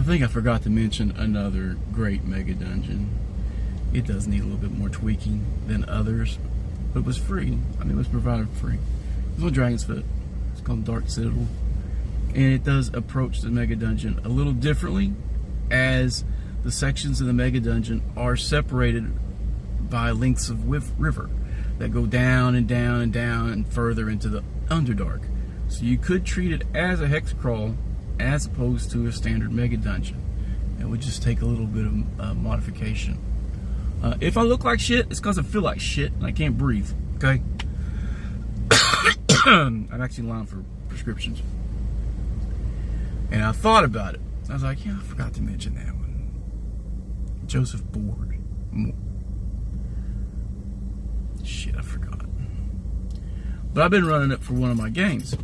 think I forgot to mention another great Megadungeon. It does need a little bit more tweaking than others, but it was free. I mean, it was provided for free. It's on Dragon's Foot. It's called Dark Citadel. And it does approach the Megadungeon a little differently, as the sections of the Megadungeon are separated by lengths of river that go down and down and down and further into the Underdark. So you could treat it as a hex crawl as opposed to a standard Megadungeon. It would just take a little bit of modification. If I look like shit, it's because I feel like shit and I can't breathe, okay? I'm actually in line for prescriptions. And I thought about it. I was like, yeah, I forgot to mention that one. Joseph Board. Shit, I forgot. But I've been running it for one of my games.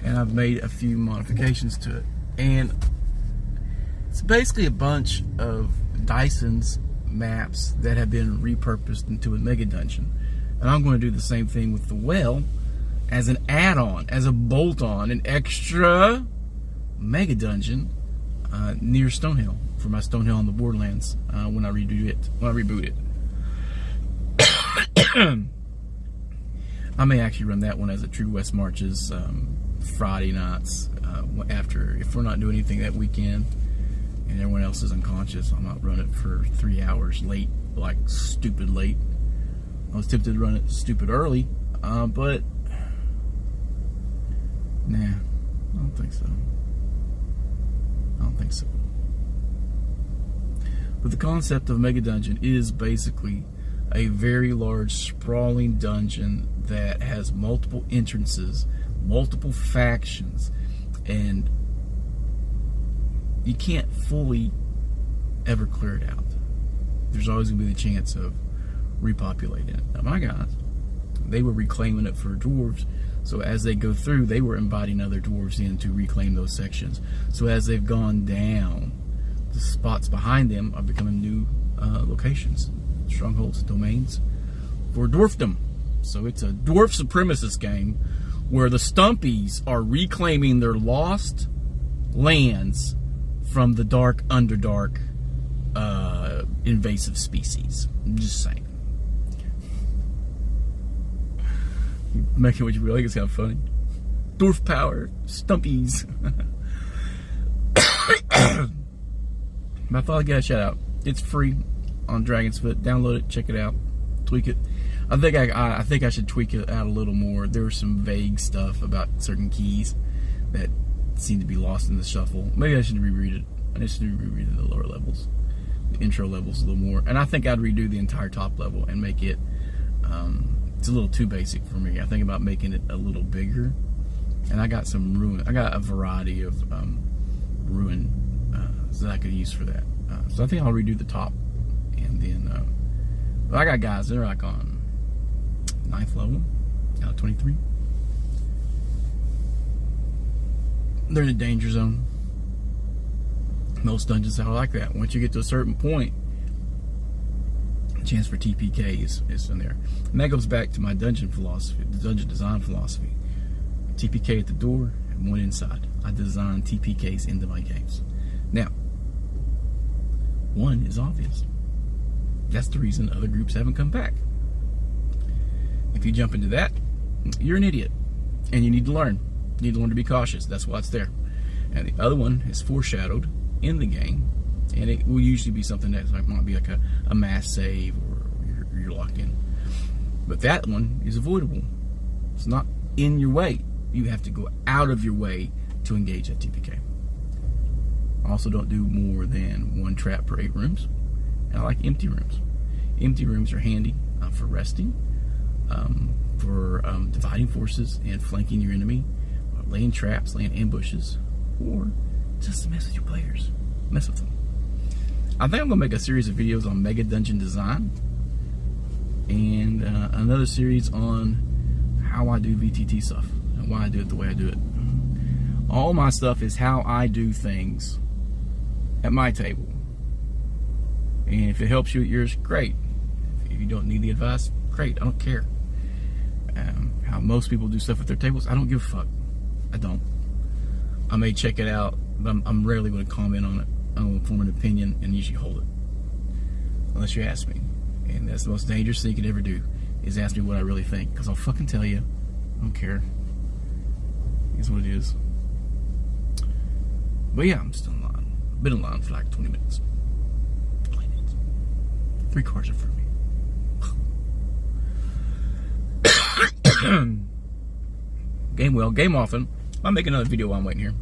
And I've made a few modifications to it. And it's basically a bunch of Dyson's maps that have been repurposed into a Megadungeon. And I'm going to do the same thing with the well as an add-on, as a bolt-on, an extra Megadungeon near Stonehill for my Stonehill on the Borderlands when I reboot it. I may actually run that one as a True West Marches Friday nights after, if we're not doing anything that weekend and everyone else is unconscious. I might run it for 3 hours late, like stupid late. I was tempted to run it stupid early, but nah, I don't think so. I don't think so. But the concept of Megadungeon is basically a very large, sprawling dungeon that has multiple entrances, multiple factions, and you can't fully ever clear it out. There's always going to be the chance of repopulating it. Now, my guys, they were reclaiming it for dwarves, so as they go through, they were inviting other dwarves in to reclaim those sections. So as they've gone down, the spots behind them are becoming new locations, strongholds, domains for dwarfdom. So it's a dwarf supremacist game where the Stumpies are reclaiming their lost lands from the dark, underdark, invasive species. I'm just saying. Making what you really think is kind of funny. Dwarf power, Stumpies. But I thought I'd get a shout out. It's free on Dragon's Foot. Download it, check it out, tweak it. I think I should tweak it out a little more. There was some vague stuff about certain keys that seemed to be lost in the shuffle. Maybe I should reread it. I just need to reread the lower levels, the intro levels a little more. And I think I'd redo the entire top level and make it. It's a little too basic for me. I think about making it a little bigger. And I got some ruin. I got a variety of ruin that I could use for that. So I think I'll redo the top, and then. But I got guys that are like on 9th level out of 23. They're in a danger zone. Most dungeons are like that. Once you get to a certain point, a chance for TPK is in there. And that goes back to my dungeon philosophy, the dungeon design philosophy. TPK at the door and one inside. I design TPKs into my games. Now, one is obvious. That's the reason other groups haven't come back. If you jump into that, you're an idiot. And you need to learn. You need to learn to be cautious. That's why it's there. And the other one is foreshadowed in the game. And it will usually be something that might be like a mass save or you're locked in. But that one is avoidable. It's not in your way. You have to go out of your way to engage that TPK. Also, don't do more than one trap per 8 rooms. And I like empty rooms. Empty rooms are handy for resting, for dividing forces and flanking your enemy, laying traps, laying ambushes, or just to mess with your players. Mess with them. I think I'm going to make a series of videos on Megadungeon design and another series on how I do VTT stuff and why I do it the way I do it. All my stuff is how I do things at my table. And if it helps you at yours, great. If you don't need the advice, great. I don't care. How most people do stuff at their tables, I don't give a fuck. I don't. I may check it out But I'm rarely going to comment on it. I'm going to form an opinion and usually hold it. Unless you ask me. And that's the most dangerous thing you could ever do, is ask me what I really think. Because I'll fucking tell you. I don't care. It's what it is. But yeah, I'm still in line. I've been in line for like 20 minutes. 20 minutes. 3 cars in front of me. Game well, game often. I'll make another video while I'm waiting here.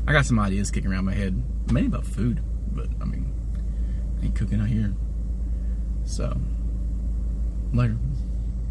I got some ideas kicking around my head. Mainly about food. But, I mean, I ain't cooking out here. So, later.